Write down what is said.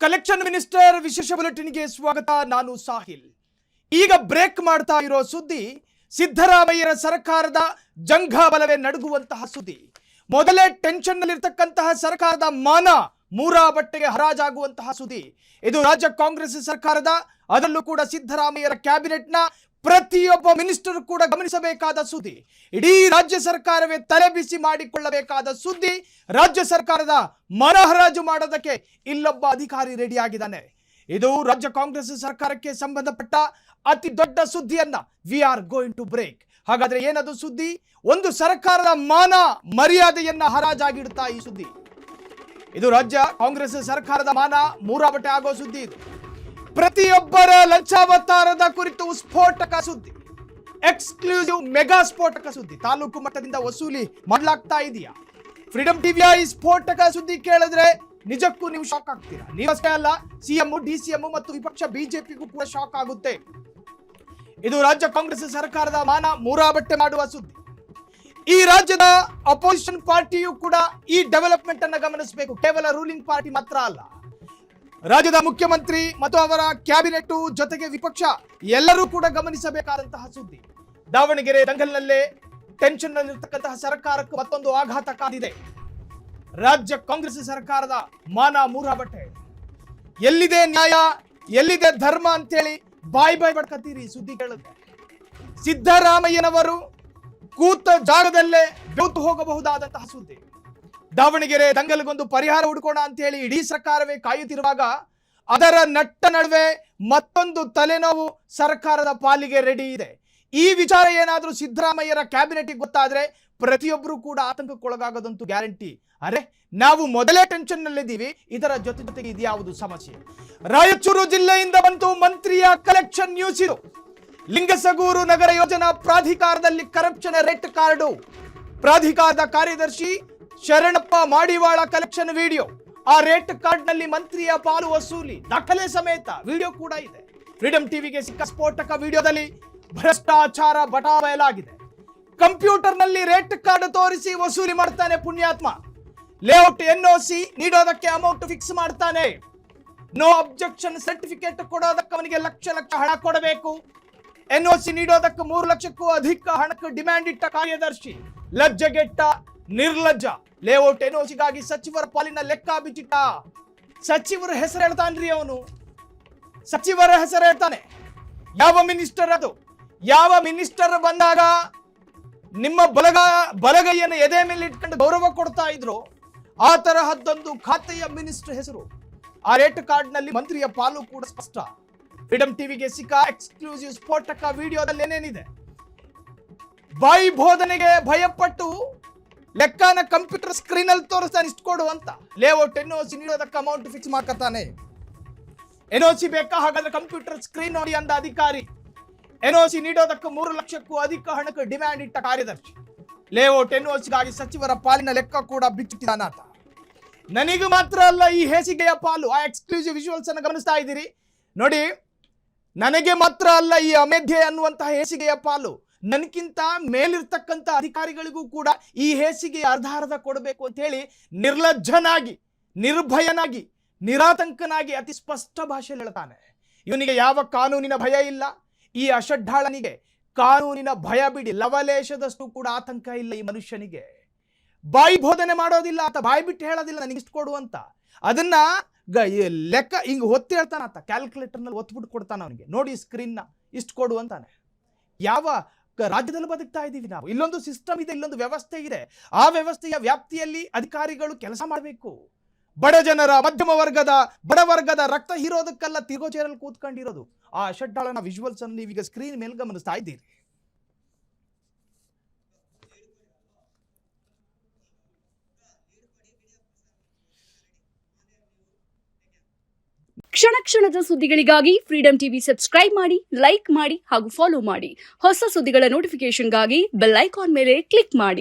Collection minister ವಿಶೇಷ ಬುಲೆಟಿನ್ಗೆ ಸ್ವಾಗತ. ನಾನು ಸಾಹಿಲ್. ಈಗ ಬ್ರೇಕ್ ಮಾಡ್ತಾ ಇರೋ ಸುದ್ದಿ ಸಿದ್ದರಾಮಯ್ಯರ ಸರ್ಕಾರದ ಜಂಘಾಬಲವೇ ನಡುಗುವಂತಹ ಸುದ್ದಿ. ಮೊದಲೇ ಟೆನ್ಷನ್ ನಲ್ಲಿರ್ತಕ್ಕಂತಹ ಸರ್ಕಾರದ ಮಾನ ಮೂರಾ ಬಟ್ಟೆಗೆ ಹರಾಜಾಗುವಂತಹ ಸುದ್ದಿ. ಇದು ರಾಜ್ಯ ಕಾಂಗ್ರೆಸ್ ಸರ್ಕಾರದ, ಅದರಲ್ಲೂ ಕೂಡ ಸಿದ್ದರಾಮಯ್ಯರ ಕ್ಯಾಬಿನೆಟ್ನ ಪ್ರತಿಯೊಬ್ಬ ಮಿನಿಸ್ಟರ್ ಕೂಡ ಗಮನಿಸಬೇಕಾದ ಸುದ್ದಿ. ಇಡೀ ರಾಜ್ಯ ಸರ್ಕಾರವೇ ತಲೆಬಿಸಿ ಮಾಡಿಕೊಳ್ಳಬೇಕಾದ ಸುದ್ದಿ. ರಾಜ್ಯ ಸರ್ಕಾರದ ಮನ ಹರಾಜು ಮಾಡೋದಕ್ಕೆ ಇಲ್ಲೊಬ್ಬ ಅಧಿಕಾರಿ ರೆಡಿ ಆಗಿದ್ದಾನೆ. ಇದು ರಾಜ್ಯ ಕಾಂಗ್ರೆಸ್ ಸರ್ಕಾರಕ್ಕೆ ಸಂಬಂಧಪಟ್ಟ ಅತಿ ದೊಡ್ಡ ಸುದ್ದಿಯನ್ನ we are going to break. ಹಾಗಾದ್ರೆ ಏನದು ಸುದ್ದಿ? ಒಂದು ಸರ್ಕಾರದ ಮಾನ ಮರ್ಯಾದೆಯನ್ನ ಹರಾಜಾಗಿಡ್ತಾ ಈ ಸುದ್ದಿ. ಇದು ರಾಜ್ಯ ಕಾಂಗ್ರೆಸ್ ಸರ್ಕಾರದ ಮಾನ ಮೂರಾ ಬಟ್ಟೆ ಆಗೋ ಸುದ್ದಿ. ಇದು ಪ್ರತಿಯೊಬ್ಬರ ಲಂಚಾವತಾರದ ಕುರಿತು ಸ್ಫೋಟಕ ಸುದ್ದಿ, ಎಕ್ಸ್ಕ್ಲೂಸಿವ್ ಮೆಗಾ ಸ್ಫೋಟಕ ಸುದ್ದಿ. ತಾಲೂಕು ಮಟ್ಟದಿಂದ ವಸೂಲಿ ಮಾಡಲಾಗ್ತಾ ಇದೆಯಾ? ಫ್ರೀಡಂ ಟಿವಿಯ ಈ ಸ್ಫೋಟಕ ಸುದ್ದಿ ಕೇಳಿದ್ರೆ ನಿಜಕ್ಕೂ ನೀವು ಶಾಕ್ ಆಗ್ತೀರಾ. ನೀವಷ್ಟೇ ಅಲ್ಲ, ಸಿಎಂ, ಡಿಸಿಎಂ ಮತ್ತು ವಿಪಕ್ಷ ಬಿಜೆಪಿಗೂ ಕೂಡ ಶಾಕ್ ಆಗುತ್ತೆ. ಇದು ರಾಜ್ಯ ಕಾಂಗ್ರೆಸ್ ಸರ್ಕಾರದ ಮಾನ ಮೂರಾ ಬಟ್ಟೆ ಮಾಡುವ ಸುದ್ದಿ. ಈ ರಾಜ್ಯದ ಅಪೋಸಿಷನ್ ಪಾರ್ಟಿಯು ಕೂಡ ಈ ಡೆವಲಪ್ಮೆಂಟ್ ಅನ್ನು ಗಮನಿಸಬೇಕು. ಕೇವಲ ರೂಲಿಂಗ್ ಪಾರ್ಟಿ ಮಾತ್ರ ಅಲ್ಲ, ರಾಜ್ಯದ ಮುಖ್ಯಮಂತ್ರಿ ಮತ್ತು ಅವರ ಕ್ಯಾಬಿನೆಟ್ ಜೊತೆಗೆ ವಿಪಕ್ಷ ಎಲ್ಲರೂ ಕೂಡ ಗಮನಿಸಬೇಕಾದಂತಹ ಸುದ್ದಿ. ದಾವಣಗೆರೆ ದಂಗಲ್ನಲ್ಲೇ ಟೆನ್ಷನ್ ನಲ್ಲಿರ್ತಕ್ಕಂತಹ ಸರ್ಕಾರಕ್ಕೆ ಮತ್ತೊಂದು ಆಘಾತ ಕಾದಿದೆ. ರಾಜ್ಯ ಕಾಂಗ್ರೆಸ್ ಸರ್ಕಾರದ ಮಾನ ಮೂರಾ ಬಟ್ಟೆ. ಎಲ್ಲಿದೆ ನ್ಯಾಯ, ಎಲ್ಲಿದೆ ಧರ್ಮ ಅಂತೇಳಿ ಬಾಯ್ ಬಡ್ಕತ್ತೀರಿ ಸುದ್ದಿ ಕೇಳಿದ್ರೆ. ಸಿದ್ದರಾಮಯ್ಯನವರು ಕೂತ ಜಾಗದಲ್ಲೇ ಬೆವ್ತು ಹೋಗಬಹುದಾದಂತಹ ಸುದ್ದಿ. ದಾವಣಗೆರೆ ದಂಗಲ್ಗೊಂದು ಪರಿಹಾರ ಹುಡುಕೋಣ ಅಂತ ಹೇಳಿ ಇಡೀ ಸರ್ಕಾರವೇ ಕಾಯುತ್ತಿರುವಾಗ ಅದರ ನಟ್ಟ ನಡುವೆ ಮತ್ತೊಂದು ತಲೆನೋವು ಸರ್ಕಾರದ ಪಾಲಿಗೆ ರೆಡಿ ಇದೆ. ಈ ವಿಚಾರ ಏನಾದರೂ ಸಿದ್ದರಾಮಯ್ಯರ ಕ್ಯಾಬಿನೆಟ್ಗೆ ಗೊತ್ತಾದ್ರೆ ಪ್ರತಿಯೊಬ್ಬರು ಕೂಡ ಆತಂಕಕ್ಕೊಳಗಾಗೋದಂತೂ ಗ್ಯಾರಂಟಿ. ಅರೆ, ನಾವು ಮೊದಲೇ ಟೆನ್ಷನ್ ನಲ್ಲಿದ್ದೀವಿ, ಇದರ ಜೊತೆಗೆ ಇದ್ಯಾವುದು ಸಮಸ್ಯೆ? ರಾಯಚೂರು ಜಿಲ್ಲೆಯಿಂದ ಬಂತು ಮಂತ್ರಿಯ ಕಲೆಕ್ಷನ್ ನ್ಯೂಸ್. ಇದು ಲಿಂಗಸಗೂರು ನಗರ ಯೋಜನಾ ಪ್ರಾಧಿಕಾರದಲ್ಲಿ ಕರಪ್ಷನ್ ರೆಡ್ ಕಾರ್ಡು. ಪ್ರಾಧಿಕಾರದ ಕಾರ್ಯದರ್ಶಿ ಶರಣಪ್ಪ ಮಾಡಿವಾಳ ಕಲೆಕ್ಷನ್ ವಿಡಿಯೋ. ಆ ರೇಟ್ ಕಾರ್ಡ್ ನಲ್ಲಿ ಮಂತ್ರಿಯ ಪಾಲು ವಸೂಲಿ ದಾಖಲೆ ಸಮೇತ ವಿಡಿಯೋ ಕೂಡ ಇದೆ. ಫ್ರೀಡಂ ಟಿವಿಗೆ ಸಿಕ್ಕ ಸ್ಫೋಟಕ ವಿಡಿಯೋದಲ್ಲಿ ಭ್ರಷ್ಟಾಚಾರ ಬಟಾ ಬಯಲಾಗಿದೆ. ಕಂಪ್ಯೂಟರ್ ನಲ್ಲಿ ರೇಟ್ ಕಾರ್ಡ್ ತೋರಿಸಿ ವಸೂಲಿ ಮಾಡ್ತಾನೆ ಪುಣ್ಯಾತ್ಮ. ಲೇಔಟ್ ಎನ್ಒಸಿ ನೀಡೋದಕ್ಕೆ ಅಮೌಂಟ್ ಫಿಕ್ಸ್ ಮಾಡ್ತಾನೆ. ನೋ ಅಬ್ಜೆಕ್ಷನ್ ಸರ್ಟಿಫಿಕೇಟ್ ಕೊಡೋದಕ್ಕೆ ಅವನಿಗೆ ಲಕ್ಷ ಹಣ ಕೊಡಬೇಕು. ಎನ್ಒಸಿ ನೀಡೋದಕ್ಕೆ 3 ಲಕ್ಷಕ್ಕೂ ಅಧಿಕ ಹಣಕ್ಕೆ ಡಿಮ್ಯಾಂಡ್ ಇಟ್ಟ ಕಾರ್ಯದರ್ಶಿ ಲಜ್ಜೆಗೆಟ್ಟ ನಿರ್ಲಜ್ಜ. ಲೇಔಟ್ ಎನ್ಒಸಿಗಾಗಿ ಸಚಿವರ ಪಾಲಿನ ಲೆಕ್ಕ ಬಿಚ್ಚಿಟ್ಟ. ಸಚಿವರ ಹೆಸರು ಹೇಳ್ತಾನ್ರಿ ಅವನು, ಸಚಿವರ ಹೆಸರು ಹೇಳ್ತಾನೆ. ಯಾವ ಮಿನಿಸ್ಟರ್ ಅದು? ಯಾವ ಮಿನಿಸ್ಟರ್ ಬಂದಾಗ ನಿಮ್ಮ ಬಲಗೈಯನ್ನು ಎದೆ ಮೇಲೆ ಇಟ್ಕೊಂಡು ಗೌರವ ಕೊಡ್ತಾ ಇದ್ರು, ಆ ತರಹದ್ದೊಂದು ಖಾತೆಯ ಮಿನಿಸ್ಟರ್ ಹೆಸರು. ಆ ರೇಟ್ ಕಾರ್ಡ್ ನಲ್ಲಿ ಮಂತ್ರಿಯ ಪಾಲು ಕೂಡ ಸ್ಪಷ್ಟ. ಫ್ರೀಡಂ ಟಿವಿಗೆ ಸಿಕ್ಕ ಎಕ್ಸ್ಕ್ಲೂಸಿವ್ ಸ್ಫೋಟಕ ವಿಡಿಯೋದಲ್ಲಿ ಏನೇನಿದೆ? ಬಾಯಿ ಬೋಧನೆಗೆ ಭಯಪಟ್ಟು ಲೆಕ್ಕನ ಕಂಪ್ಯೂಟರ್ ಸ್ಕ್ರೀನ್ ಅಲ್ಲಿ ತೋರಿಸ್ತಾನೆ, ಇಷ್ಟು ಕೊಡು ಅಂತ. ಲೇಔಟ್ ಎನ್ಒಸಿ ನೀಡೋದಕ್ಕೆ ಅಮೌಂಟ್ ಫಿಕ್ಸ್ ಮಾಡ್ಕೊತಾನೆ. ಎನ್ಒಸಿ ಬೇಕಾ? ಹಾಗಾದ್ರೆ ಕಂಪ್ಯೂಟರ್ ಸ್ಕ್ರೀನ್ ನೋಡಿ ಅಂದ ಅಧಿಕಾರಿ. ಎನ್ಒಸಿ ನೀಡೋದಕ್ಕೆ 3 ಲಕ್ಷಕ್ಕೂ ಅಧಿಕ ಹಣಕ್ಕೆ ಡಿಮ್ಯಾಂಡ್ ಇಟ್ಟ ಕಾರ್ಯದರ್ಶಿ. ಲೇಔಟ್ ಎನ್ಒಸಿಗಾಗಿ ಸಚಿವರ ಪಾಲಿನ ಲೆಕ್ಕ ಕೂಡ ಬಿಚ್ಚಿಟ್ಟಿದ್ದಾನಾತ. ನನಗೆ ಮಾತ್ರ ಅಲ್ಲ ಈ ಹೇಸಿಗೆಯ ಪಾಲು. ಆ ಎಕ್ಸ್ಕ್ಲೂಸಿವ್ ವಿಜುವಲ್ಸ್ ಅನ್ನು ಗಮನಿಸ್ತಾ ಇದ್ದೀರಿ ನೋಡಿ. ನನಗೆ ಮಾತ್ರ ಅಲ್ಲ ಈ ಅಮೇಧ್ಯೆ ಅನ್ನುವಂತಹ ಹೇಸಿಗೆಯ ಪಾಲು. ನನಗಿಂತ ಮೇಲಿರ್ತಕ್ಕಂಥ ಅಧಿಕಾರಿಗಳಿಗೂ ಕೂಡ ಈ ಹೇಸಿಗೆ ಅರ್ಧ ಕೊಡಬೇಕು ಅಂತ ಹೇಳಿ ನಿರ್ಲಜ್ಜನಾಗಿ, ನಿರ್ಭಯನಾಗಿ, ನಿರಾತಂಕನಾಗಿ ಅತಿ ಸ್ಪಷ್ಟ ಭಾಷೆಯಲ್ಲಿ ಹೇಳ್ತಾನೆ. ಇವನಿಗೆ ಯಾವ ಕಾನೂನಿನ ಭಯ ಇಲ್ಲ. ಈ ಅಷಡ್ಢಾಳನಿಗೆ ಕಾನೂನಿನ ಭಯ ಬಿಡಿ ಲವಲೇಶದಷ್ಟು ಕೂಡ ಆತಂಕ ಇಲ್ಲ ಈ ಮನುಷ್ಯನಿಗೆ. ಬಾಯಿ ಬೋಧನೆ ಮಾಡೋದಿಲ್ಲ ಆತ, ಬಾಯಿ ಬಿಟ್ಟು ಹೇಳೋದಿಲ್ಲ ನನಗಿಷ್ಟು ಕೊಡು ಅಂತ. ಅದನ್ನ ಲೆಕ್ಕ ಹಿಂಗೆ ಒತ್ತಿ ಹೇಳ್ತಾನ ಆತ. ಕ್ಯಾಲ್ಕುಲೇಟರ್ನಲ್ಲಿ ಒತ್ಬಿಟ್ಟು ಕೊಡ್ತಾನೆ ಅವನಿಗೆ. ನೋಡಿ ಸ್ಕ್ರೀನ್ನ ಇಷ್ಟು ಕೊಡು ಅಂತಾನೆ. ಯಾವ ರಾಜ್ಯದಲ್ಲಿ ಬದುಕ್ತಾ ಇದ್ದೀವಿ ನಾವು? ಇಲ್ಲೊಂದು ಸಿಸ್ಟಮ್ ಇದೆ, ಇಲ್ಲೊಂದು ವ್ಯವಸ್ಥೆ ಇದೆ. ಆ ವ್ಯವಸ್ಥೆಯ ವ್ಯಾಪ್ತಿಯಲ್ಲಿ ಅಧಿಕಾರಿಗಳು ಕೆಲಸ ಮಾಡಬೇಕು. ಬಡ ಜನರ, ಮಧ್ಯಮ ವರ್ಗದ, ಬಡವರ್ಗದ ರಕ್ತ ಹೀರೋದಕ್ಕೆಲ್ಲ ತಿರುಗೋಚೇರಲ್ಲಿ ಕೂತ್ಕೊಂಡಿರೋದು. ಆ ಅಷಡ್ಡಾಳನ ವಿಜುವಲ್ಸ್ ಅನ್ನು ನೀವೀಗ ಸ್ಕ್ರೀನ್ ಮೇಲೆ ಗಮನಿಸ್ತಾ ಇದ್ದೀರಿ. ಕ್ಷಣ ಕ್ಷಣದ ಸುದ್ದಿಗಳಿಗಾಗಿ ಫ್ರೀಡಂ ಟಿವಿ ಸಬ್ಸ್ಕ್ರೈಬ್ ಮಾಡಿ, ಲೈಕ್ ಮಾಡಿ ಹಾಗೂ ಫಾಲೋ ಮಾಡಿ. ಹೊಸ ಸುದ್ದಿಗಳ ನೋಟಿಫಿಕೇಶನ್ಗಾಗಿ ಬೆಲ್ ಐಕಾನ್ ಮೇಲೆ ಕ್ಲಿಕ್ ಮಾಡಿ.